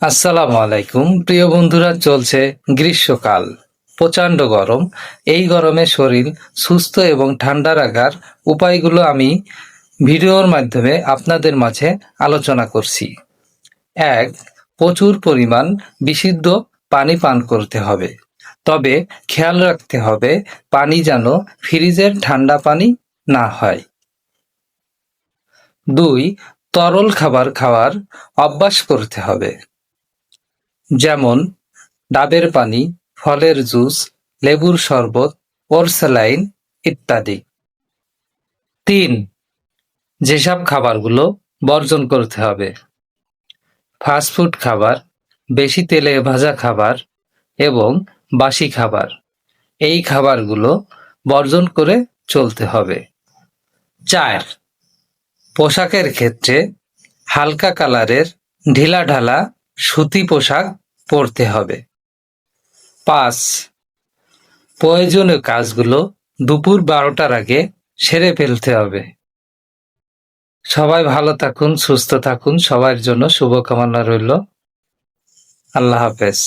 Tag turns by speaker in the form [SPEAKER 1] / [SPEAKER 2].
[SPEAKER 1] আসসালামু আলাইকুম প্রিয় বন্ধুরা, চলছে গ্রীষ্মকাল, প্রচণ্ড গরম। এই গরমে শরীর সুস্থ এবং ঠান্ডা রাখার উপায়গুলো আমি ভিডিওর মাধ্যমে আপনাদের মাঝে আলোচনা করছি। ১. প্রচুর পরিমাণ বিশুদ্ধ পানি পান করতে হবে, তবে খেয়াল রাখতে হবে পানি যেন ফ্রিজের ঠান্ডা পানি না হয়। ২. তরল খাবার খাওয়ার অভ্যাস করতে হবে, যেমন ডাবের পানি, ফলের জুস, লেবুর শরবত, ওরসালাইন ইত্যাদি। ৩. যেসব খাবারগুলো বর্জন করতে হবে: ফাস্টফুড খাবার, বেশি তেলে ভাজা খাবার এবং বাসি খাবার। এই খাবারগুলো বর্জন করে চলতে হবে। ৪. পোশাকের ক্ষেত্রে হালকা কালারের ঢিলাঢালা সুতি পোশাক পরতে হবে। ৫. প্রয়োজনীয় কাজগুলো দুপুর ১২টার আগে সেরে ফেলতে হবে। সবাই ভালো থাকুন, সুস্থ থাকুন। সবার জন্য শুভকামনা রইল। আল্লাহ হাফেজ।